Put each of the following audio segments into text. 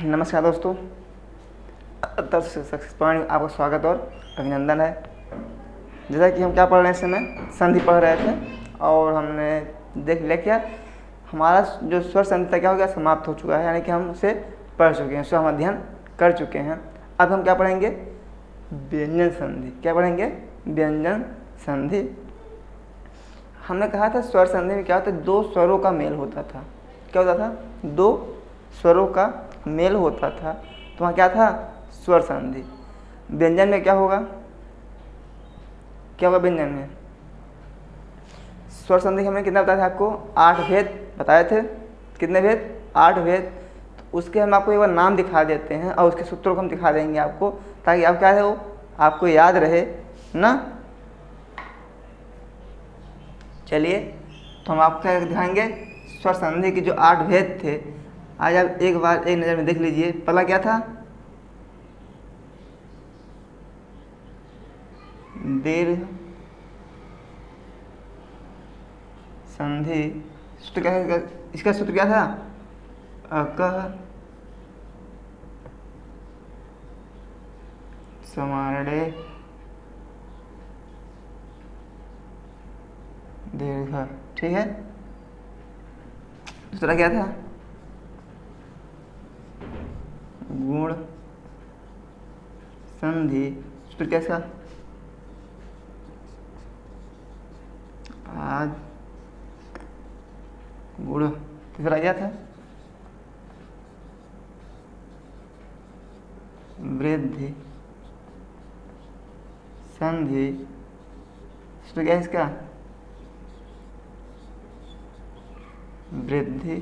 नमस्कार दोस्तों, तब सक्सेस पॉइंट आपका स्वागत और अभिनंदन है। जैसा कि हम क्या पढ़ रहे हैं इस समय, संधि पढ़ रहे थे और हमने देख लिया क्या हमारा जो स्वर संधि था क्या हो गया, समाप्त हो चुका है, यानी कि हम उसे पढ़ चुके हैं, उसे हम अध्ययन कर चुके हैं। अब हम क्या पढ़ेंगे, व्यंजन संधि। क्या पढ़ेंगे, व्यंजन संधि। हमने कहा था स्वर संधि में क्या होता है, दो स्वरों का मेल होता था। क्या होता था, दो स्वरों का मेल होता था, तो वहाँ क्या था, स्वर संधि। व्यंजन में क्या होगा, क्या होगा व्यंजन में, स्वर संधि हमने कितना बताया था आपको, 8 भेद बताए थे। कितने भेद, 8 भेद। तो उसके हम आपको एक बार नाम दिखा देते हैं और उसके सूत्रों को हम दिखा देंगे आपको, ताकि आप क्या है वो आपको याद रहे ना। चलिए, तो हम आपको क्या दिखाएंगे, स्वर संधि की जो 8 भेद थे। आज आप एक बार एक नज़र में देख लीजिए। पहला क्या था, दीर्घ संधि। सूत्र क्या है इसका, सूत्र क्या था, अकः समार्णे दीर्घ। ठीक है। दूसरा क्या था, गुण संधि। सूत्र कैसा, आद गुण। तीसरा क्या था, वृद्धि संधि। सूत्र क्या है इसका, वृद्धि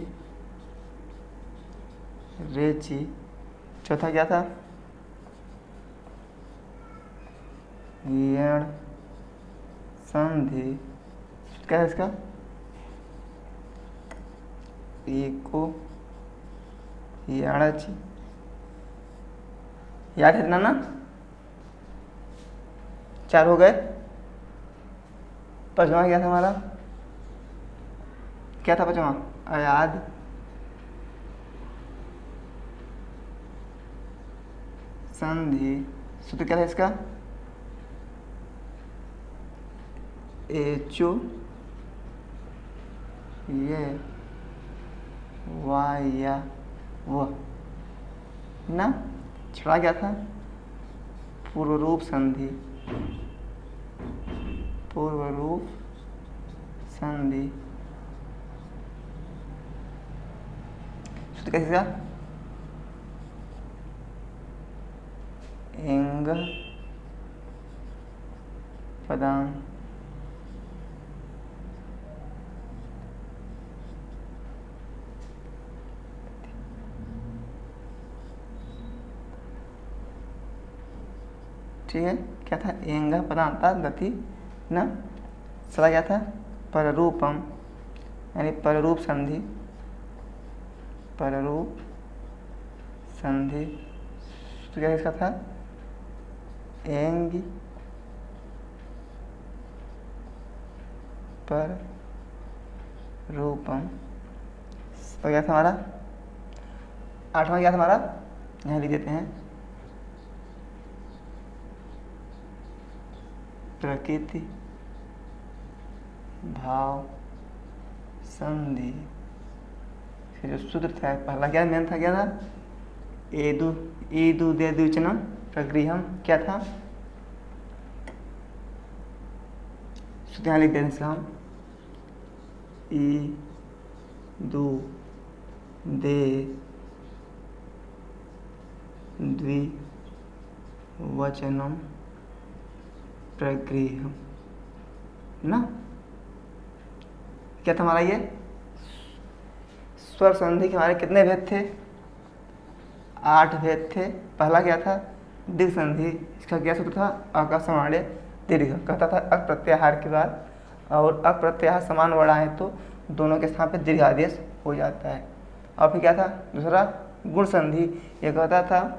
रेचि। चौथा क्या था, यण संधि। क्या है इसका, एको याड़ची। याद है ना, 4 हो गए। पांचवा क्या था हमारा, क्या था पांचवा, अयाद संधि। सूत्र क्या था इसका, एचो ये वाया वो ना। छड़ा क्या था, पूर्व रूप संधि। पूर्व रूप संधि। सूत्र कैसे का, एंग पदान। ठीक है। क्या था, एंग पदांता गति ना। सदा क्या था, पररूपम, यानी पररूप संधि। पररूप संधि। तो क्या इसका था, एंग पर रूपम। तो क्या था हमारा, 8वां क्या था हमारा, यहाँ लिख देते हैं, प्रकृति भाव संधि। फिर जो सूत्र था पहला क्या मेन था, क्या था, एदु ईदु दे द्विचनम प्रगृहम। क्या था, सूत्र यहाँ लिख देते हैं इसका हम, ई दु दे द्विवचनम प्रगृहम ना। क्या था हमारा ये, स्वर संधि के हमारे कितने भेद थे, 8 भेद थे। पहला क्या था, दीर्घ संधि। इसका क्या सूत्र था, अ समाड़े दीर्घ। कहता था अक प्रत्याहार के बाद और अक प्रत्याहार समान वर्ण आए तो दोनों के स्थान पर दीर्घ आदेश हो जाता है। और फिर क्या था दूसरा, गुण संधि। ये कहता था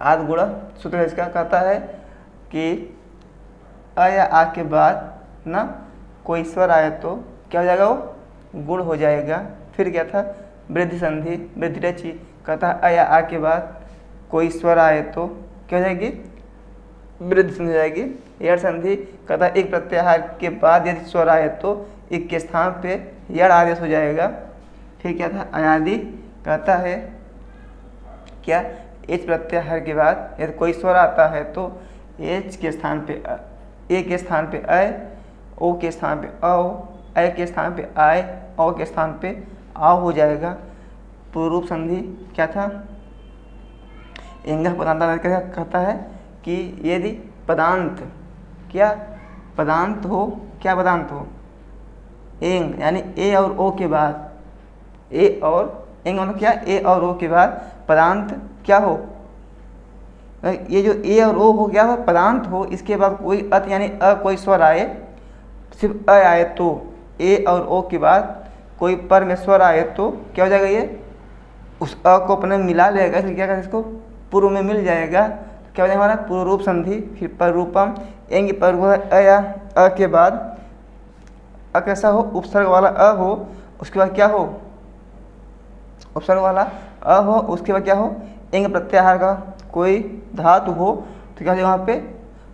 आद गुण। सूत्र इसका कहता है कि अ या आ के बाद ना कोई स्वर आए तो क्या हो जाएगा, वो गुण हो जाएगा। फिर क्या था, वृद्धि संधि, वृद्धि रची, कहता है अ या आ के बाद कोई स्वर आए तो क्या हो जाएगी, वृद्धि संधि हो जाएगी। यड़ संधि, कहता है एक प्रत्याहार के बाद यदि स्वर आए तो एक के स्थान पे यड़ आदेश हो जाएगा। फिर क्या था, अनादि, कहता है क्या, एच प्रत्याहार के बाद यदि कोई स्वर आता है तो एच के स्थान पे ए के स्थान पे अ, ओ के स्थान पे औ, अ के स्थान पे आय, औ के स्थान पे आओ हो जाएगा। पूर्व संधि क्या था, इंगह पदांत कहता है कि यदि पदांत क्या पदांत हो, क्या पदांत हो, एंग यानी ए और ओ के बाद, ए और एंग मतलब क्या, ए और ओ के बाद पदांत क्या हो, ये जो ए और ओ हो गया वह पदांत हो, इसके बाद कोई अत यानी अ कोई स्वर आए, सिर्फ अ आए तो ए और ओ के बाद कोई पर में स्वर आए तो क्या हो जाएगा, ये उस अ को अपने मिला लेगा, इसलिए क्या करें, इसको पूर्व में मिल जाएगा। क्या हो जाएगा हमारा पूर्व रूप संधि। फिर पर रूपम, एंग पर अ या अ के बाद अ कैसा हो, उपसर्ग वाला अ हो, उसके बाद क्या हो, उपसर्ग वाला अ हो, उसके बाद क्या हो, एंग प्रत्याहार का कोई धातु हो, तो क्या हो जाएगा वहाँ पे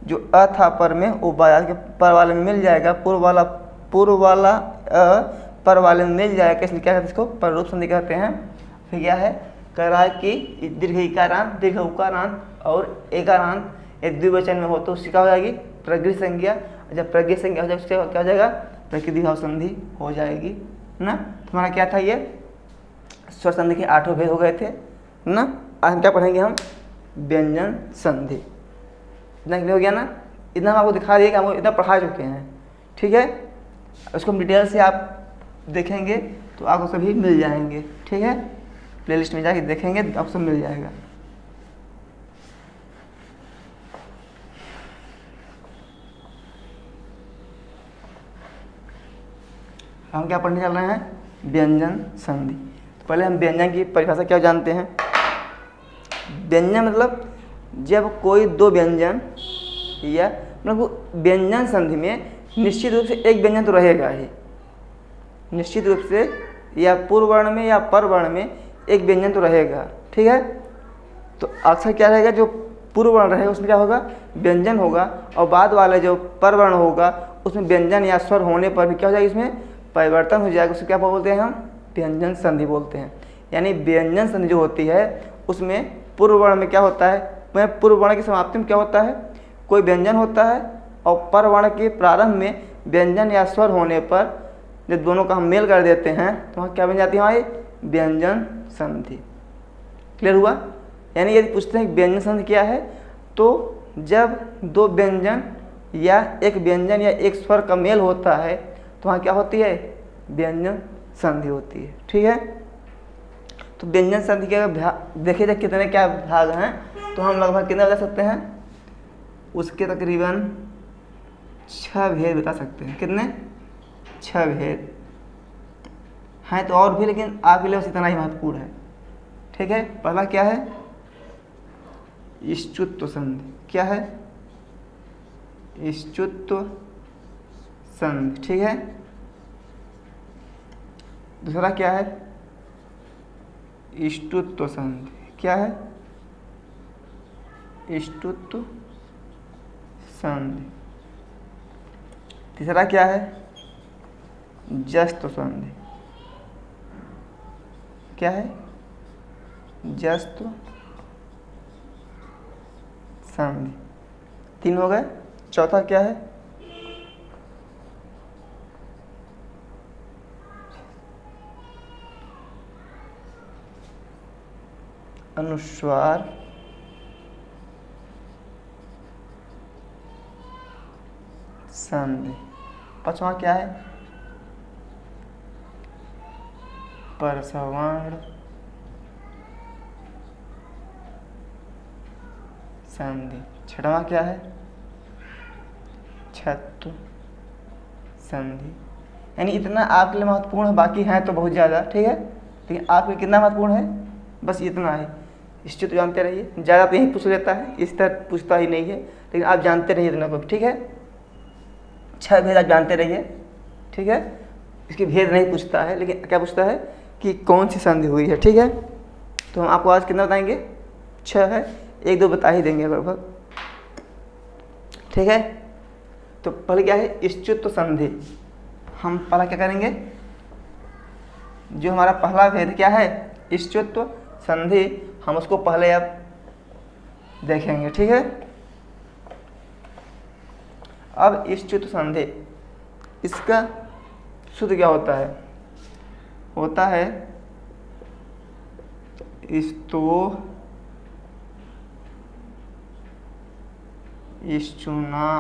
जो अ था पर में वो बाजार के पर वाले में मिल जाएगा, पूर्व वाला अ पर वाले में मिल जाएगा, इसलिए क्या कहते हैं इसको पर रूप संधि कहते हैं। फिर क्या है, कह रहा है कि दीर्घ इकारांत, दीर्घ उकारांत और एकारांत एक द्विवचन में हो तो उसकी क्या हो जाएगी, प्रगृह संज्ञा। जब प्रगृह संज्ञा हो जाएगी उसके क्या हो जाएगा, प्रकृतिभाव संधि हो जाएगी, है ना। तुम्हारा क्या था, ये स्वर संधि के 8 भेद हो गए थे ना। आज हम क्या पढ़ेंगे, हम व्यंजन संधि। इतना क्लियर हो गया ना, इतना हम आपको दिखा दिए कि हम इतना पढ़ा चुके हैं, ठीक है। उसको हम डिटेल से आप देखेंगे तो आपको सभी मिल जाएंगे, ठीक है। प्लेलिस्ट में जाके देखेंगे तो आपको सब मिल जाएगा। हम क्या पढ़ने चल रहे हैं, व्यंजन संधि। तो पहले हम व्यंजन की परिभाषा क्या जानते हैं। व्यंजन मतलब जब कोई दो व्यंजन या मतलब व्यंजन संधि में निश्चित रूप से एक व्यंजन तो रहेगा ही, निश्चित रूप से या पूर्व वर्ण में या पर वर्ण में एक व्यंजन तो रहेगा, ठीक है। तो अक्सर क्या रहेगा, जो पूर्व वर्ण रहेगा उसमें क्या होगा, व्यंजन होगा, और बाद वाला जो पर वर्ण होगा उसमें व्यंजन या स्वर होने पर भी क्या हो जाएगा, इसमें परिवर्तन हो जाएगा। उसको क्या बोलते हैं, हम व्यंजन संधि बोलते हैं। यानी व्यंजन संधि जो होती है उसमें पूर्व वर्ण में क्या होता है, वह पूर्व वर्ण की समाप्ति में क्या होता है, कोई व्यंजन होता है, और पर वर्ण के प्रारंभ में व्यंजन या स्वर होने पर जब दोनों का हम मेल कर देते हैं तो वहाँ क्या बन जाती है, हमारी व्यंजन संधि। क्लियर हुआ। यानी यदि पूछते हैं व्यंजन संधि क्या है, तो जब दो व्यंजन या एक व्यंजन या एक स्वर का मेल होता है तो वहाँ क्या होती है, व्यंजन संधि होती है, ठीक है। तो व्यंजन संधि के देखिए जाए कितने क्या भाग हैं, तो हम लगभग कितने बता सकते हैं, उसके तकरीबन 6 भेद बता सकते हैं। कितने, 6 भेद हैं, तो और भी, लेकिन आपके लिए बस इतना ही महत्वपूर्ण है, ठीक है। पहला क्या है, इष्टुत्व संधि। क्या है, इष्टुत्व संधि, ठीक है। दूसरा क्या है, इष्टुत्व संधि। क्या है, इष्टुत्व संधि। तीसरा क्या है, जस्त्व संधि। क्या है, जस्त्व संधि। 3 हो गए। चौथा क्या है, अनुस्वार संधि। 5वां क्या है, परसवर्ण संधि। 6वां क्या है, छत्व संधि। यानी इतना आपके लिए महत्वपूर्ण है, बाकी हैं तो बहुत ज़्यादा, ठीक है, लेकिन आपके लिए कितना महत्वपूर्ण है, बस इतना है। इससे तो जानते रहिए, ज़्यादा तो यही पूछ लेता है, इस तरह पूछता ही नहीं है, लेकिन आप जानते रहिए इतना को, ठीक है। 6 भेद आप जानते रहिए, ठीक है। इसके भेद नहीं पूछता है, लेकिन क्या पूछता है कि कौन सी संधि हुई है। ठीक है, तो हम आपको आज कितना बताएंगे, 6 है, 1-2 बता ही देंगे लगभग। ठीक है, तो पहले क्या है, इष्टुत्व संधि। हम पहला क्या करेंगे, जो हमारा पहला भेद क्या है, इष्टुत्व संधि, हम उसको पहले अब देखेंगे। ठीक है, अब इष्टुत्व संधि, इसका सूत्र क्या होता है, होता है इस्तो इष्टुना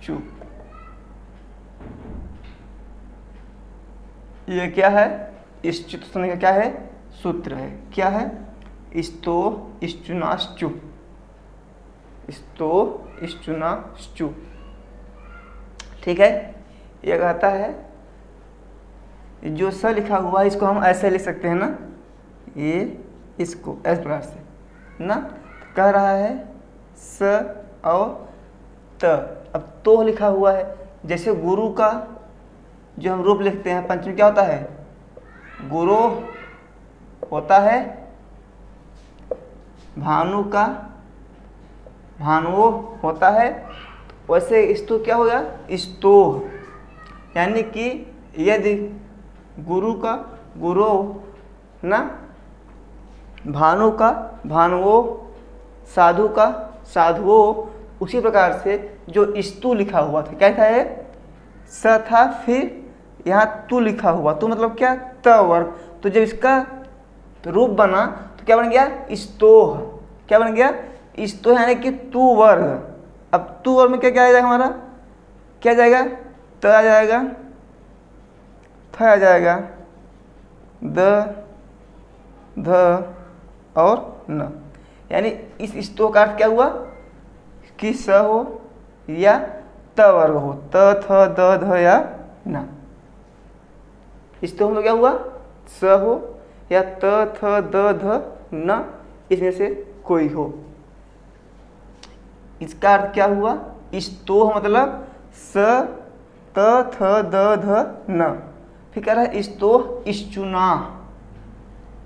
चु। ये क्या है, इष्टुत्व संधि का क्या है, सूत्र है, क्या है, इस्तो इष्टुनाश्चु, इस्तो इष्टुनाश्चु। ठीक है, ये कहता है, जो स लिखा हुआ है इसको हम ऐसे लिख सकते हैं ना, ये इसको इस प्रकार से ना, कह रहा है स और त। अब तो लिखा हुआ है, जैसे गुरु का जो हम रूप लिखते हैं पंचमी क्या होता है, गुरु होता है, भानु का भानुओ होता है, वैसे इस्तो क्या होगा, इस्तो, यानी कि यदि गुरु का गुरु ना, भानु का भानुओ, साधु का साधुओ, उसी प्रकार से जो इस्तु लिखा हुआ था क्या था, है स था, फिर यहाँ तू लिखा हुआ, तू मतलब क्या, त वर्ग, तो जब इसका रूप बना तो क्या बन गया, इस्तोह, क्या बन गया, इस्तोह, यानी कि तू वर्ग। अब तू वर्ग में क्या क्या आ जाएगा हमारा, क्या आ जाएगा, त आ जाएगा, थ आ जाएगा, द ध और न, यानी इस इस्तो का अर्थ क्या हुआ कि स हो या त वर्ग हो, त थ द ध या न। इस्तो में क्या हुआ, स हो या त थ द ध न, इसमें से कोई हो। इसका अर्थ क्या हुआ, इस्तो मतलब स त थ द ध न। फिर कह रहा है इस्तो इष्टुना,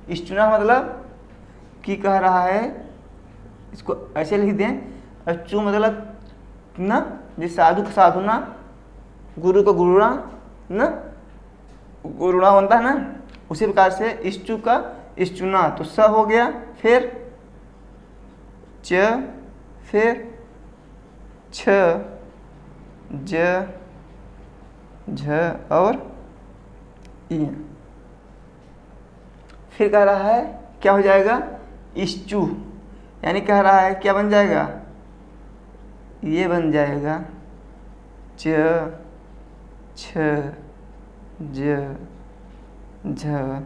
इष्टुना मतलब कि कह रहा है, इसको ऐसे लिख दें, अच्चु मतलब न, जिस साधु का साधुना, गुरु का गुरुणा न, गुरुणा बनता है ना, उसी प्रकार से इष्टु का इष्टुना, तो स हो गया, फिर च, फिर छ, ज, झ और इ। फिर कह रहा है क्या हो जाएगा, इष्टु, यानी कह रहा है क्या बन जाएगा, ये बन जाएगा च, छ, ज, झ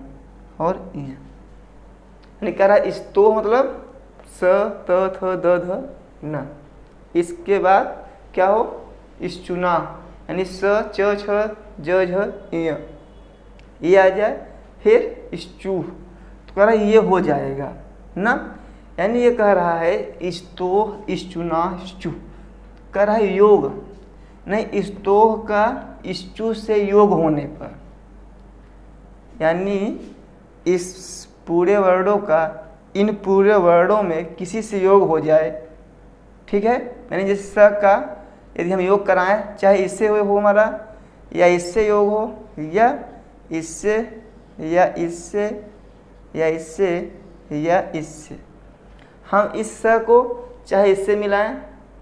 और इ। यानी कह रहा है इस्तो मतलब स त थ द ध न। इसके बाद क्या हो, इष्टुना, यानी स च छ ज झ इ, ये आ जाए, फिर इष्टु, तो कह रहा है ये हो जाएगा ना, यानी ये कह रहा है इस्तो इष्टुना इष्टु, कह रहा है योग नहीं, इस्तो का इष्टु से योग होने पर, यानी इस पूरे वर्णों का इन पूरे वर्णों में किसी से योग हो जाए। ठीक है, यानी जैसे स का यदि हम योग कराएं, चाहे इससे हो हमारा, या इससे योग हो, या इससे, या इससे, या इससे, या इससे, हम इस स को चाहे इससे मिलाएं,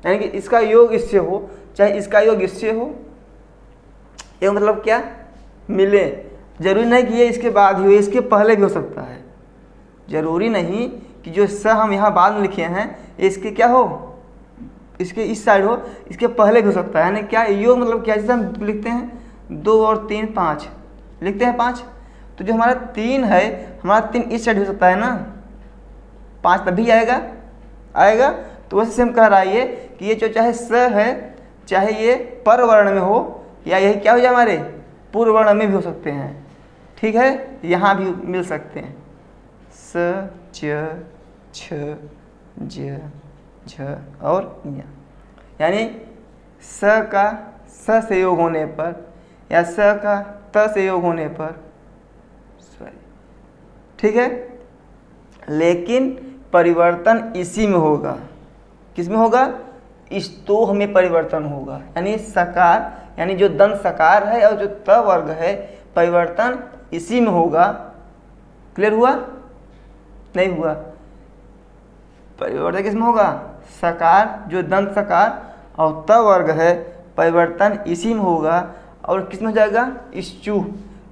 यानी कि इसका योग इससे हो, चाहे इसका योग इससे हो, ये मतलब क्या, मिले। जरूरी नहीं कि ये इसके बाद ही हो, इसके पहले भी हो सकता है। जरूरी नहीं कि जो स हम यहाँ बाद में लिखे हैं इसके क्या हो, इसके इस साइड हो, इसके पहले भी हो सकता है। यानी क्या, योग मतलब क्या, जैसे हम लिखते हैं 2 और 3 5, लिखते हैं 5, तो जो हमारा 3 है, हमारा 3 इस साइड हो सकता है ना, 5 तभी आएगा आएगा। तो वैसे से हम कह रहा है ये कि ये जो चाहे स है, चाहे ये पर वर्ण में हो, या यही क्या हो जाए हमारे पूर्व वर्ण में भी हो सकते हैं। ठीक है, यहाँ भी मिल सकते हैं, स च छ ज झ और य, यानी स का स से योग होने पर, या स का त से योग होने पर, ठीक है। लेकिन परिवर्तन इसी में होगा, किस में होगा, स्तोह में परिवर्तन होगा, यानी सकार, यानी जो दंत सकार है और जो त वर्ग है, परिवर्तन इसी में होगा। क्लियर हुआ, नहीं हुआ? परिवर्तन किस में होगा, सकार, जो दंत सकार और त वर्ग है, परिवर्तन इसी में होगा। और किस में हो जाएगा, ष्चु,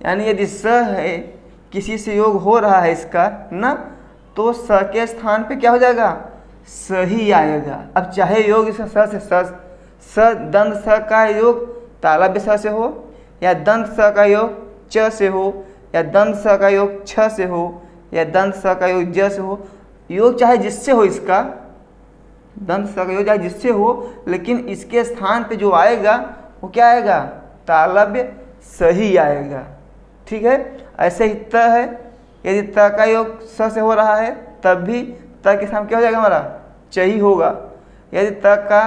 यानी यदि स है, किसी से योग हो रहा है इसका ना, तो स के स्थान पे क्या हो जाएगा, सही आएगा। अब चाहे योग इसका स से स दंत स का योग तालव्य स से हो, या दंत स का योग च से हो, या दंत स का योग छ से हो, या दंत स का योग ज से हो, योग चाहे जिससे हो, इसका दंत स का योग चाहे जिससे हो, लेकिन इसके स्थान पे जो आएगा वो क्या आएगा, तालव्य सही आएगा। ठीक है। ऐसे ही त है, यदि त का योग स से हो रहा है तब भी त के स्थान क्या हो जाएगा, हमारा च ही होगा। यदि त का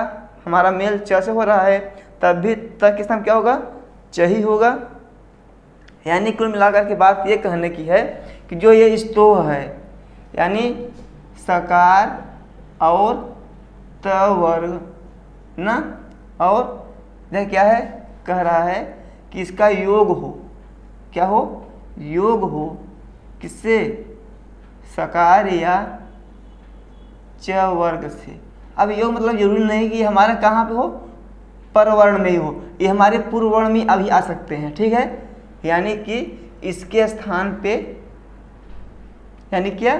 हमारा मेल च से हो रहा है तब भी त के स्थान क्या होगा, च ही होगा। यानी कुल मिलाकर के बात ये कहने की है कि जो ये स्तोह है, यानी सकार और त वर्ग ना, और यह क्या है, कह रहा है कि इसका योग हो, क्या हो, योग हो, किससे, सकार या च वर्ग से। अब योग मतलब जरूरी नहीं कि हमारे कहाँ पे हो, परवर्ण में ही हो, ये हमारे पूर्व वर्ण में अभी आ सकते हैं। ठीक है। यानी कि इसके स्थान पे, यानी क्या,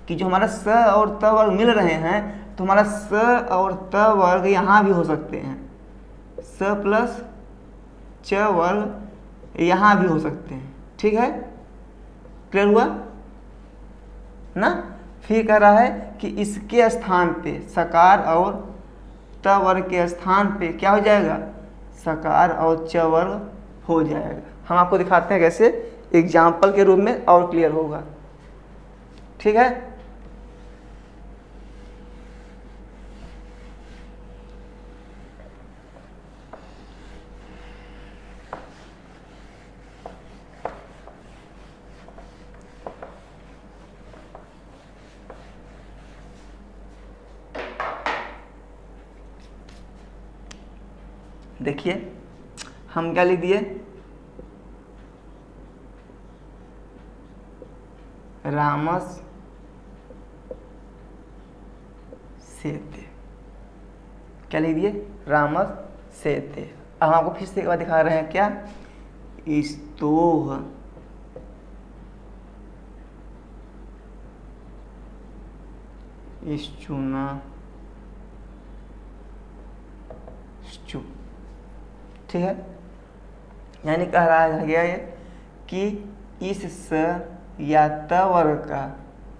कि जो हमारा स और त वर्ग मिल रहे हैं, तो हमारा स और त वर्ग यहाँ भी हो सकते हैं, स प्लस च वर्ग यहाँ भी हो सकते हैं। ठीक है, क्लियर हुआ ना। फिर कह रहा है कि इसके स्थान पे, सकार और त वर्ग के स्थान पे क्या हो जाएगा, सकार और च वर्ग हो जाएगा। हम आपको दिखाते हैं कैसे, एग्जाम्पल के रूप में, और क्लियर होगा। ठीक है। देखिए हम क्या लिख दिए, रामस सेते, क्या लिख दिए, रामस सेते। अब हम आपको फिर से एक बार दिखा रहे हैं, क्या, स्तोह चुना चु। ठीक है। यानी कह रहा है गया ये कि इस स या त वर्ग का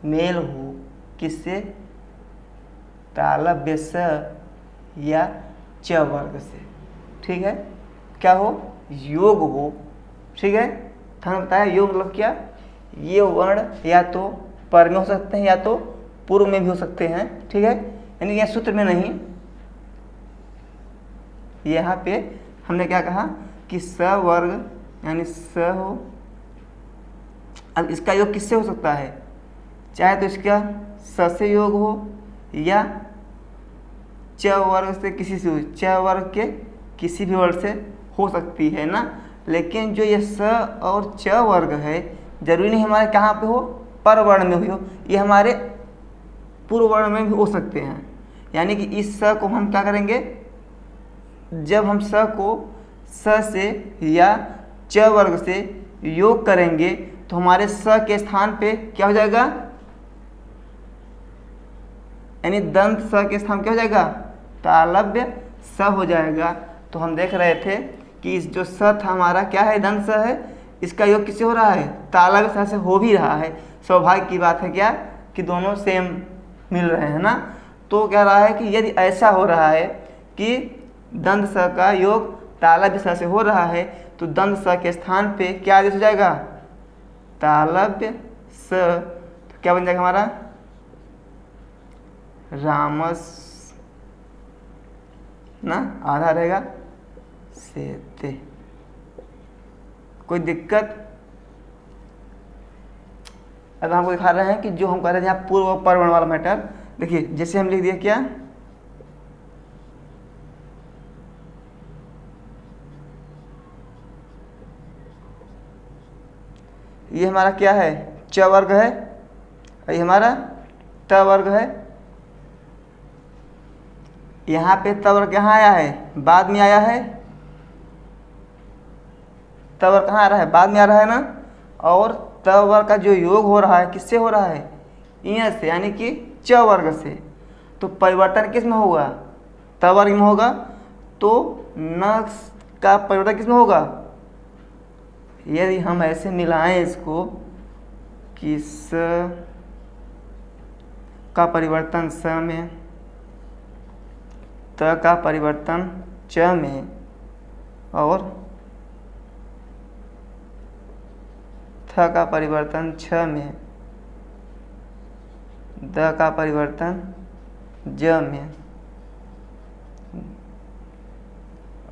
मेल हो किससे, तालव्य स या च वर्ग से। ठीक है। क्या हो, योग हो। ठीक है। हमने बताया योग मतलब क्या, ये वर्ण या तो पर में हो सकते हैं या तो पूर्व में भी हो सकते हैं। ठीक है। यानी यह सूत्र में नहीं, यहाँ पे हमने क्या कहा कि स वर्ग यानी स हो। अब इसका योग किससे हो सकता है, चाहे तो इसका स से योग हो या च वर्ग से, किसी से हो, च वर्ग के किसी भी वर्ग से हो सकती है ना। लेकिन जो ये स और च वर्ग है, जरूरी नहीं हमारे कहाँ पे हो, पर वर्ण में हो, ये हमारे पूर्व वर्ण में भी हो सकते हैं। यानी कि इस स को हम क्या करेंगे, जब हम स को स से या च वर्ग से योग करेंगे तो हमारे स के स्थान पे क्या हो जाएगा, यानी दंत स के स्थान क्या हो जाएगा, तालव्य स हो जाएगा। तो हम देख रहे थे कि इस जो स था हमारा क्या है, दंत स है, इसका योग किससे हो रहा है, तालव्य स से हो भी रहा है। सौभाग्य की बात है क्या कि दोनों सेम मिल रहे हैं ना। तो कह रहा है कि यदि ऐसा हो रहा है कि दंत स का योग तालव्य स से हो रहा है, तो दंत स के स्थान पे क्या आदेश हो जाएगा, तालव्य स। तो क्या बन जाएगा हमारा, रामस ना, आधा रहेगा से ते। कोई दिक्कत? अब हमको दिखा रहे हैं कि जो हम कह रहे थे यहाँ पूर्व और पर वर्ण वाला मैटर, देखिए जैसे हम लिख दिए क्या, ये हमारा क्या है, च वर्ग है, ये हमारा त वर्ग है। यहाँ पे त वर्ग कहाँ आया है, बाद में आया है। त वर्ग कहाँ आ रहा है, बाद में आ रहा है ना। और त वर्ग का जो योग हो रहा है किससे हो रहा है, य से, यानी कि च वर्ग से। तो परिवर्तन किस में होगा, त वर्ग में होगा। तो न का परिवर्तन किस में होगा, यदि हम ऐसे मिलाएं इसको कि स का परिवर्तन स में, त का परिवर्तन च में, और थ का परिवर्तन छ में, द का परिवर्तन ज में,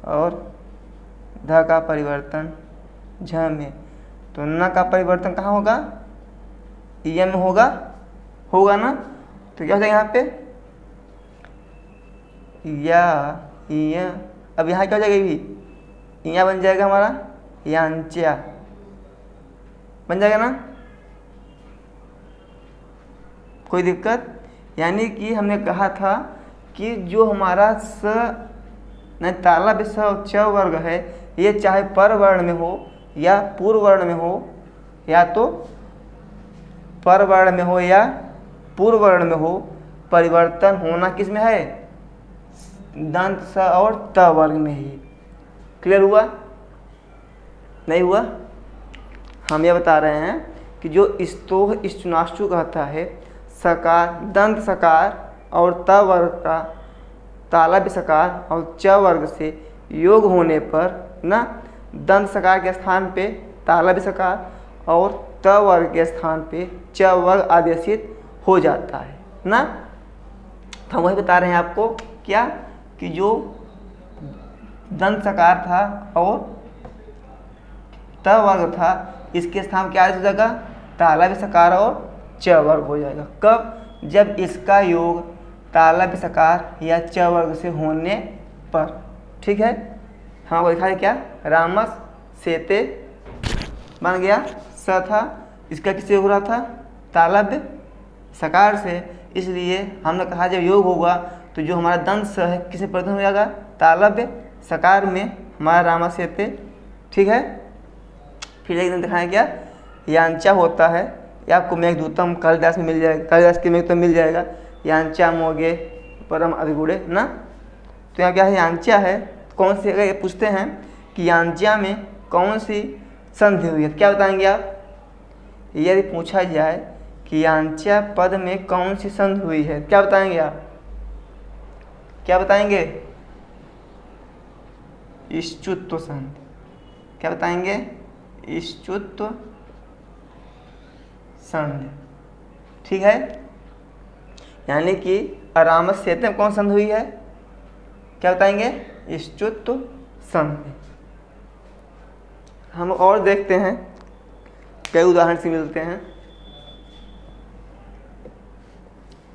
और ध का परिवर्तन झ में। तो न का परिवर्तन कहाँ होगा, य में होगा, होगा ना। तो क्या हो जाएगा यहाँ पे, या य। अब यहाँ क्या हो जाएगा, भी यहाँ बन जाएगा हमारा यांच्या, बन जाएगा ना। कोई दिक्कत? यानी कि हमने कहा था कि जो हमारा स नहीं तालव्य स और च वर्ग है, ये चाहे पर वर्ण में हो या पूर्व वर्ण में हो, या तो पर वर्ण में हो या पूर्व वर्ण में हो, परिवर्तन होना किस में है, दंत स और त वर्ग में ही। क्लियर हुआ? नहीं हुआ? हम ये बता रहे हैं कि जो स्तोह स्तुनाश्चु कहता है, सकार दंत सकार और त वर्ग का तालव्य सकार और च वर्ग से योग होने पर ना, दंत सकार के स्थान पे तालव्य सकार और त वर्ग के स्थान पे च वर्ग आदेशित हो जाता है ना। तो हम वही बता रहे हैं आपको क्या, कि जो दंत सकार था और त वर्ग था, इसके स्थान क्या हो जाएगा, तालव्य सकार और च वर्ग हो जाएगा। कब? जब इसका योग तालव्य सकार या च वर्ग से होने पर। ठीक है, हाँ वो दिखा क्या, रामस सेते बन गया, स था, इसका किससे हो रहा था, तालव्य सकार से। इसलिए हमने कहा जब योग होगा तो जो हमारा दंत स है किसे परिवर्तन हो जाएगा, तालव्य सकार में हमारा रामस सेते। ठीक है, फिर एक दिन दिखाएं क्या, यांचा होता है, या आपको मेघदूतम कालिदास में मिल जाएगा, कालिदास के मेघदूतम मिल जाएगा, यांचा मोगे परम अधिगुणे ना। तो यहाँ क्या है, यांचा है, कौन सी, अगर ये पूछते हैं कि यांचा में कौन सी संधि हुई है, क्या बताएंगे आप। यदि पूछा जाए कि यांचा पद में कौन सी संधि हुई है, क्या बताएंगे आप, क्या बताएंगे, इष्चुत्व संधि। क्या बताएंगे, इष्चुत्व संधि। ठीक है, यानी कि आरामस सेते में कौन संधि हुई है, क्या बताएंगे, इष्चुत्व संधि। हम और देखते हैं, कई उदाहरण से मिलते हैं।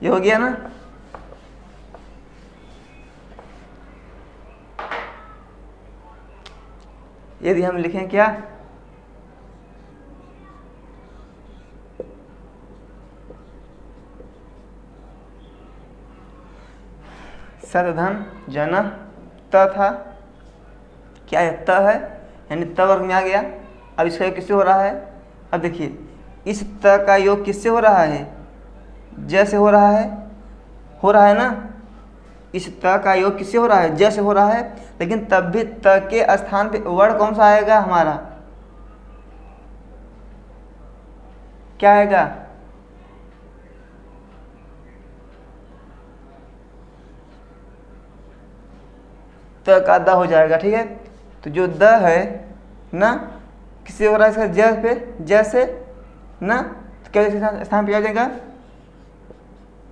ये हो गया ना। यदि हम लिखें क्या, सतधन जन त था, क्या है, त है, यानी त वर्ग में आ गया। अब इसका योग किससे हो रहा है, अब देखिए इस त का योग किससे हो रहा है, ज से हो रहा है ना। इस त का योग किससे हो रहा है, ज से हो रहा है, लेकिन तब भी त के स्थान पे वर्ण कौन सा आएगा हमारा, क्या आएगा, त का द हो जाएगा। ठीक है, तो जो द है ना, किससे हो रहा है, इसका ज पे, ज से ना, तो क्या स्थान पे आ जाएगा,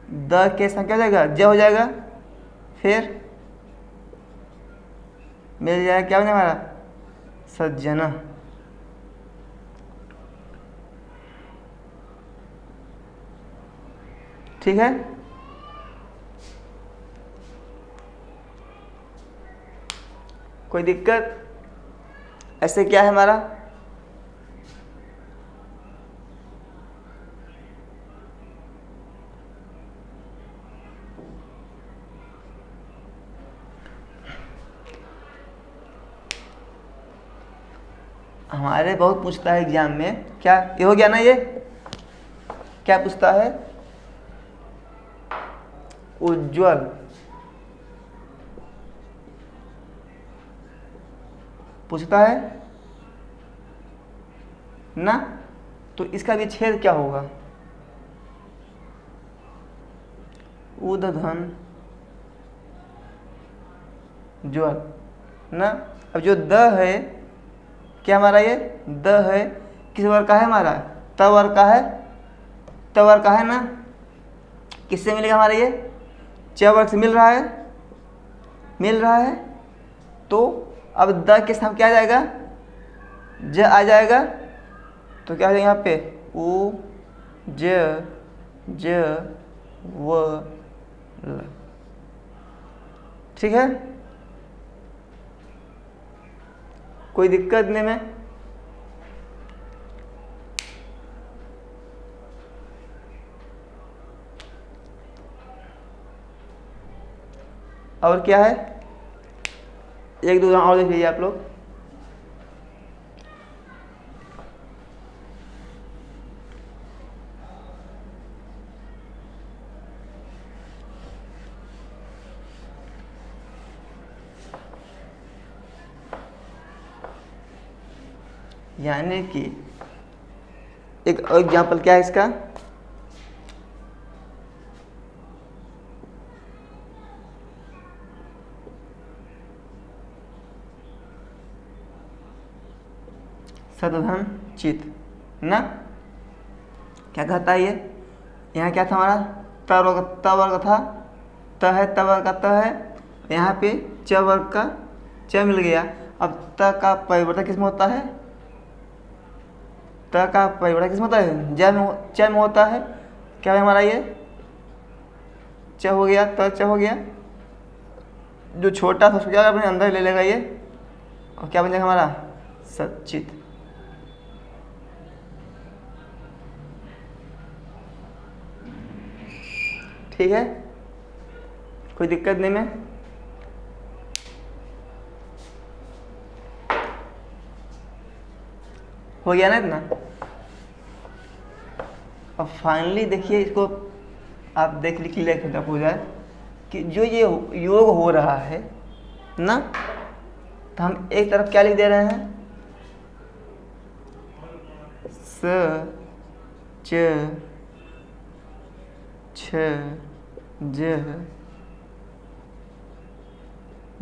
द के स्थान क्या हो जाएगा, ज हो जाएगा। फिर मिल जाए, क्या बने हमारा सज्जन। ठीक है, कोई दिक्कत? ऐसे क्या है हमारा, हमारे बहुत पूछता है एग्जाम में, क्या ये हो गया ना, ये क्या पूछता है, उज्ज्वल पूछता है ना, तो इसका विच्छेद क्या होगा, उदधन ज्वल ना। अब जो द है, क्या हमारा ये द है, किस वर्ग का है हमारा, त वर्ग का है, त वर्ग का है ना। किससे मिलेगा हमारा ये, च वर्ग से मिल रहा है, मिल रहा है। तो अब द के साथ क्या आ जाएगा, ज आ जाएगा, तो क्या हो जाएगा यहाँ पे उ ज व ल। ठीक है, कोई दिक्कत नहीं में। और क्या है, एक दो उदाहरण और देख लीजिए आप लोग। यानी कि एक एग्जाम्पल क्या है इसका, शतधन चित ना। क्या कहता है ये, यहाँ क्या था हमारा, त वर्ग था, त है, त वर्ग का त है, यहाँ पे च वर्ग का च मिल गया। अब त का परिवर्तन किसमें होता है, त का परिवर्तन किसमें होता है, च में होता है। क्या है हमारा ये, च हो गया, त च हो गया, जो छोटा था उसको क्या अपने अंदर ले लेगा ये, और क्या बन जाएगा हमारा सचित। ठीक है, कोई दिक्कत नहीं में। हो गया ना इतना। अब फाइनली देखिए इसको, आप देख ली क्लियर खत्म हो जाए कि जो ये योग हो रहा है ना, तो हम एक तरफ क्या लिख दे रहे हैं, स च छ ज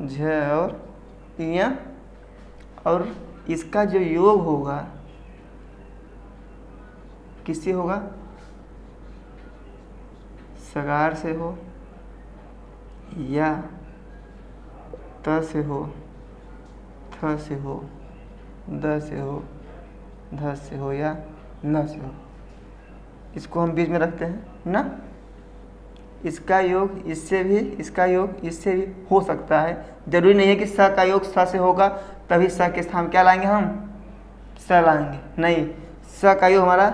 झ और य, और इसका जो योग होगा किससे होगा, सगार से हो या त से हो, थ से हो, द से हो, ध से हो या न से हो। इसको हम बीच में रखते हैं ना। इसका योग इससे भी, इसका योग इससे भी हो सकता है। जरूरी नहीं है कि स का योग स से होगा तभी स के स्थान क्या लाएंगे हम, स लाएंगे, नहीं। स का योग हमारा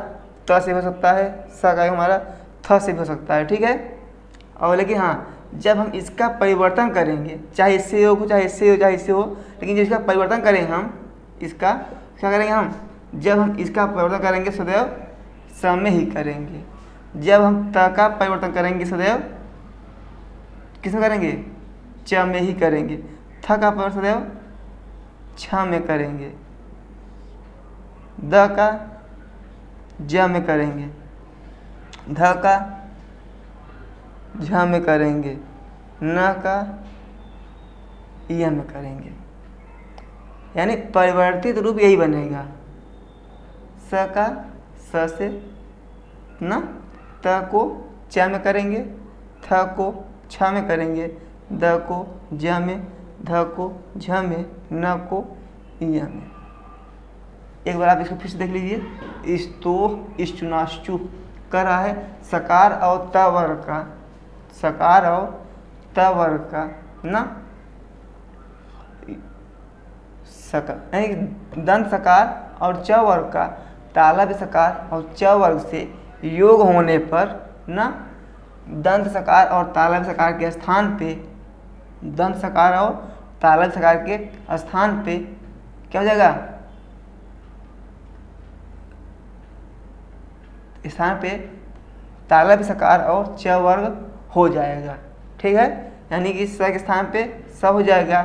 त से हो सकता है, स का योग हमारा थ से भी हो सकता है। ठीक है, और लेकिन हाँ, जब हम इसका परिवर्तन करेंगे, चाहे इससे योग हो, चाहे इससे हो, चाहे इससे हो, लेकिन जब इसका परिवर्तन करेंगे हम, इसका क्या करेंगे हम, जब हम इसका परिवर्तन करेंगे सदैव स में ही करेंगे। जब हम त का परिवर्तन करेंगे सदैव किस में करेंगे, च में ही करेंगे। थ का परिवर्तन सदैव छ में करेंगे। द का ज में करेंगे। ध का झ में करेंगे। न का य में करेंगे। यानी परिवर्तित रूप यही बनेगा, स का स से न, त को च में करेंगे, थ को छ में करेंगे, द को ज में, ध को झ में, न को य में। एक बार आप इसको फिर से देख लीजिए। स्तोह इष्टुनाश्चु कर रहा है सकार और त वर्ग का, सकार और त वर्ग का ना, दंत सकार और च वर्ग का तालव्य सकार और च वर्ग से योग होने पर ना, दंत सकार और तालव्य सकार के स्थान पे, दंत सकार और तालव्य सकार के स्थान पे क्या हो जाएगा, स्थान पे तालव्य सकार और च वर्ग हो जाएगा। ठीक है, यानी कि स के स्थान पे स हो जाएगा,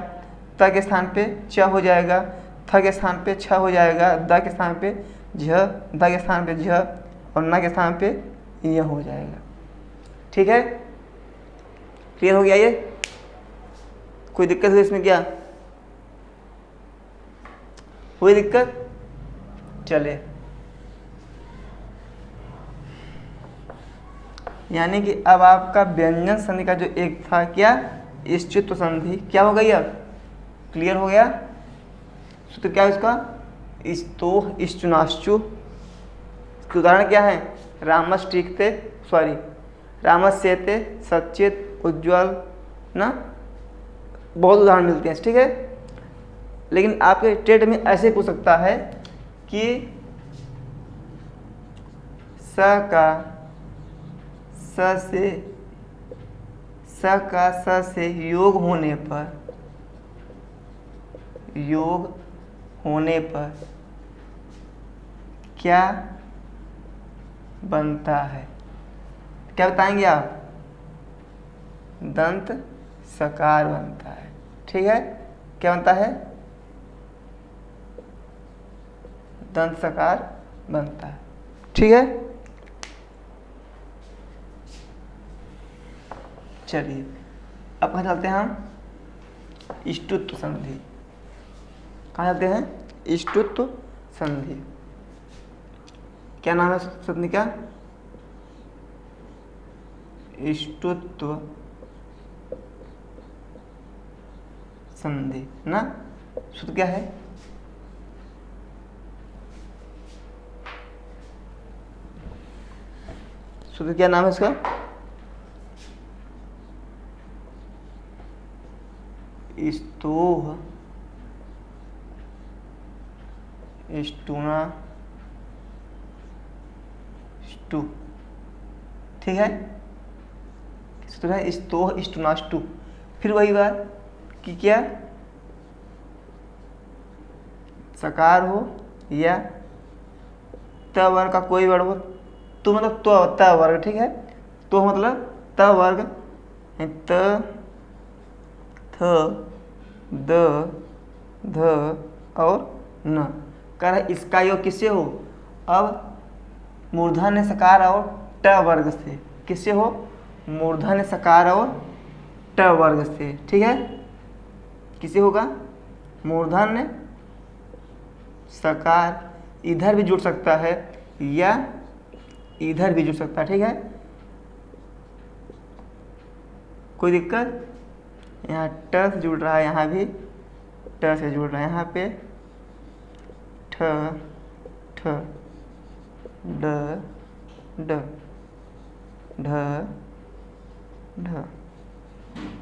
त के स्थान पे च हो जाएगा, थ के स्थान पे छ हो जाएगा, द के स्थान पे झ, द के स्थान पे झ और न के स्थान पे य हो जाएगा। ठीक है, क्लियर हो गया ये? कोई दिक्कत हुई इसमें क्या? कोई दिक्कत? चले, यानी कि अब आपका व्यंजन संधि का जो एक था क्या, इष्टुत्व संधि, क्या हो गई? अब क्लियर हो गया? सूत्र क्या है इसका? स्तोह इष्टुनाश्चु। इसके उदाहरण क्या है? रामस्टिकते, सॉरी रामस्येते, सच्चित, उज्ज्वल ना, बहुत उदाहरण मिलते हैं। ठीक है, लेकिन आपके टेट में ऐसे पूछ सकता है कि स का स से योग होने पर क्या बनता है? क्या बताएंगे आप? दंत सकार बनता है। ठीक है, क्या बनता है? दंत सकार बनता है। ठीक है, चलिए अब कहाँ चलते हैं हम? इष्टुत्व संधि। कहाँ चलते हैं? इष्टुत्व संधि। क्या नाम है संधि का? इष्टुत्व संधि ना। सूत्र क्या है? सूत्र क्या नाम है इसका? स्तोह इष्टुना ष्टु। ठीक है, सूत्र है स्तोह इष्टुनाष्टु। फिर वही बात कि क्या सकार हो या त वर्ग का कोई वर्ग हो, तो मतलब त वर्ग। ठीक है, तो मतलब त वर्ग, त, थ, द, ध और न कर इसका योग किससे हो? अब मूर्धन्य सकार और ट वर्ग से। किससे हो? मूर्धन्य सकार और ट वर्ग से। ठीक है, किससे होगा? मूर्धन्य सकार इधर भी जुड़ सकता है या इधर भी जुड़ सकता है। ठीक है, कोई दिक्कत? यहाँ ट से जुड़ रहा है, यहाँ भी ट से जुड़ रहा है, यहाँ पे ठ ठ ड ड ढ ढ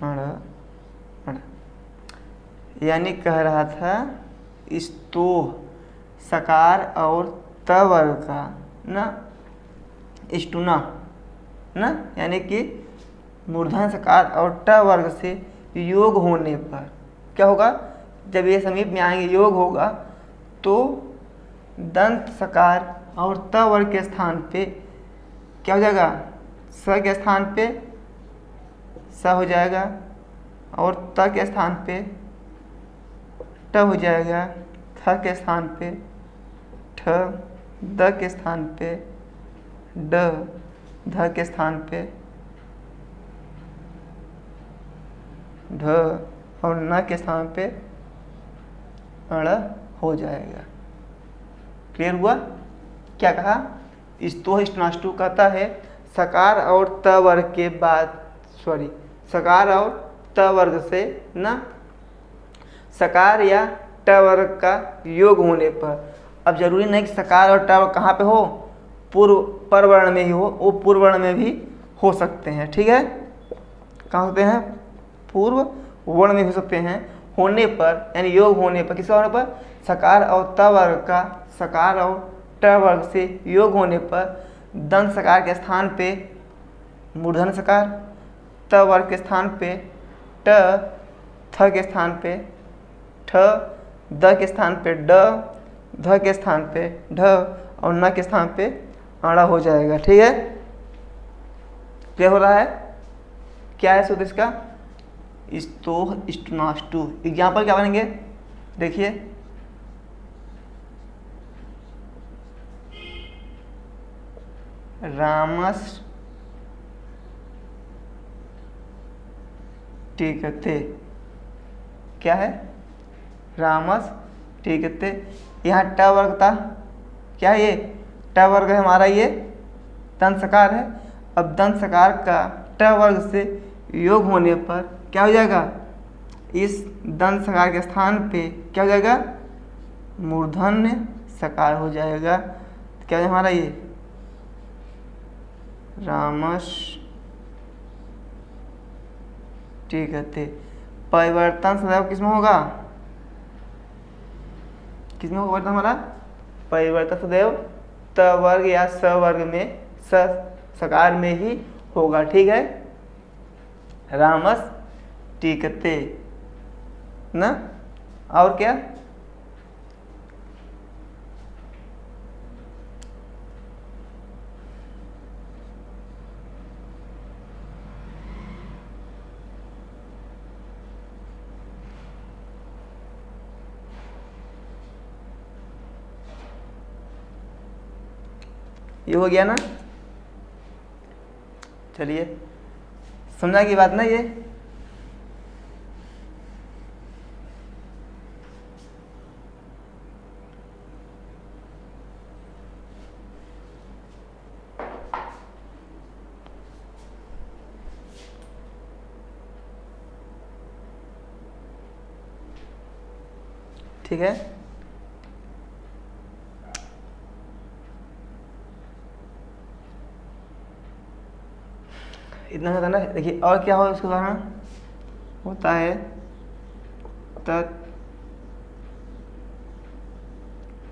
अड़ अड़। यानी कह रहा था स्तोह सकार और त वर्ग का ना, इष्टुना ना, यानी कि मूर्धन्य सकार और ट वर्ग से योग होने पर क्या होगा? जब ये समीप में आएंगे, योग होगा, तो दंत सकार और त वर्ग के स्थान पे क्या हो जाएगा? स के स्थान पे स हो जाएगा और त के स्थान पे ट हो जाएगा, थ के स्थान पे ठ, द के स्थान पे ड, ध के स्थान पे ढ और न के स्थान पे अड़ हो जाएगा। क्लियर हुआ? क्या कहा? स्तोह इष्टुनाष्टु कहता है सकार और त वर्ग के बाद, सॉरी सकार और त वर्ग से न सकार या ट वर्ग का योग होने पर। अब जरूरी नहीं कि सकार और ट कहाँ पे हो, पूर्व परवर्ण में ही हो, वो पूर्व वर्ण में भी हो सकते हैं। ठीक है, कहाँ होते हैं, पूर्व वर्ण में हो सकते हैं। होने पर यानी योग होने पर, किसका होने पर, सकार और त वर्ग का, सकार और ट वर्ग से योग होने पर दंत सकार के स्थान पे मूर्धन सकार, त वर्ग के स्थान पे ट, थ के स्थान पे ठ, द के स्थान पे ड, ध के स्थान पे ढ और न के स्थान पे अड़ा हो जाएगा। ठीक है, क्या हो रहा है, क्या है सूत्र इसका, स्तोह स्टुनाष्टु। एग्जाम्पल क्या बनेंगे, देखिए, रामस टीकते, क्या है, रामस टीकते। यहाँ ट वर्ग था, क्या है ये, ट वर्ग है हमारा, ये दंत सकार है। अब दंत सकार का ट वर्ग से योग होने पर क्या हो जाएगा, इस दंत सकार के स्थान पे क्या हो जाएगा, मूर्धन्य सकार हो जाएगा। क्या है हमारा ये, रामस टीकते। परिवर्तन सदैव किसमें होगा, किसमें होगा परिवर्तन हमारा, परिवर्तन सदैव त वर्ग या स वर्ग में, सकार में ही होगा। ठीक है, रामस टीकते ना। और क्या, ये हो गया ना। चलिए, समझा की बात ना ये। ठीक है, इतना होता है ना। देखिए और क्या हो, इसका उदाहरण होता है त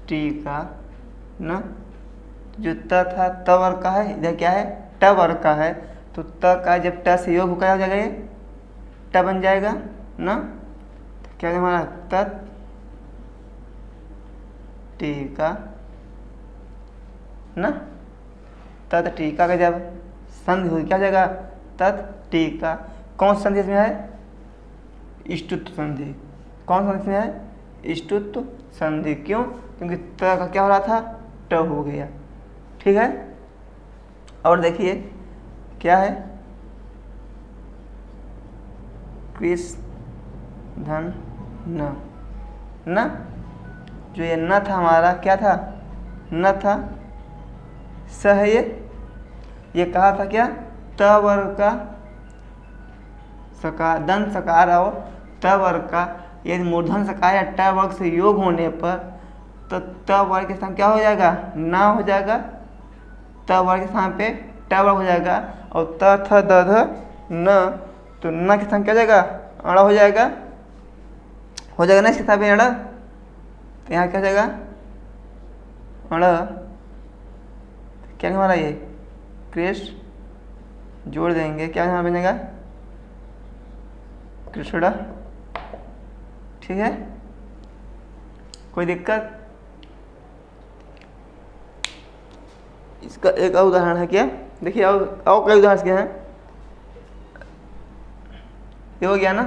टीका न, जो त था त वर्ग का है, इधर क्या है, ट वर्ग का है। तो त का जब ट से योग हो, क्या हो जाएगा, ये ट बन जाएगा ना। तो क्या है हमारा, तत् टीका ना। तत् टीका का जब संधि हुई, क्या हो जाएगा, तत् टीका। कौन सा संधि इसमें है, ष्टुत्व संधि। कौन सा इसमें है, ष्टुत्व संधि। क्यों, क्योंकि त का क्या हो रहा था, ट हो गया। ठीक है, और देखिए क्या है, कृष धन न, न जो ये न था हमारा, क्या था, न था, स है ये कहा था क्या, त वर्ग का सकार, दंत सकार और त वर्ग का यदि मूर्धन सकार या ट वर्ग से योग होने पर तो त वर्ग के स्थान क्या हो जाएगा, न हो जाएगा। त वर्ग के स्थान पे ट वर्ग हो जाएगा और त थ द ध न, तो न के स्थान क्या हो जाएगा, अड़ा हो जाएगा, हो जाएगा ना इसके स्थान पे अड़ा। तो यहाँ क्या हो जाएगा, अड़ा, क्या हमारा ये कृष्ण जोड़ देंगे, क्या यहाँ बनेगा, कृष्णा। ठीक है, कोई दिक्कत। इसका एक और उदाहरण है क्या, देखिए और कई उदाहरण क्या हैं। ये हो गया ना,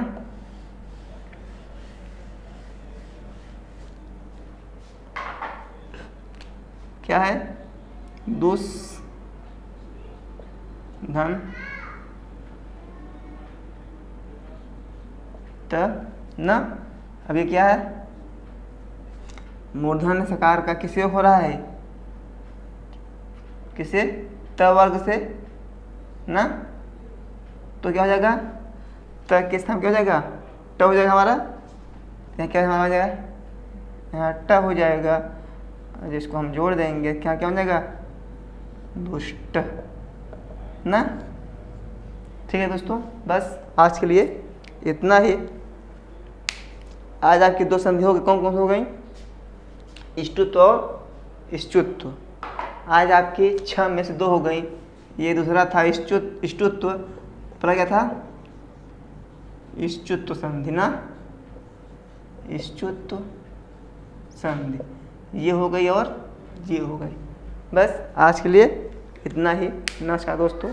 क्या है, दुष धन त न। अभी क्या है, मूर्धन्य सकार का किसे हो रहा है, किसे, त वर्ग से ना। तो क्या हो जाएगा, त के स्थान क्या हो जाएगा, ट हो जाएगा हमारा। यहाँ क्या हो जाएगा, यहाँ ट हो जाएगा, जिसको हम जोड़ देंगे क्या क्या हो जाएगा, दुष्ट ना। ठीक है दोस्तों, बस आज के लिए इतना ही। आज आपकी 2 संधि हो गई, कौन कौन सी हो गई, इष्टुत्व और इष्टुत्व। आज आपकी 6 में से 2 हो गई। ये दूसरा था इष्टुत्व, पहला क्या था, इष्टुत्व संधि ना, इष्टुत्व संधि, ये हो गई और ये हो गई। बस आज के लिए इतना ही। नमस्कार दोस्तों।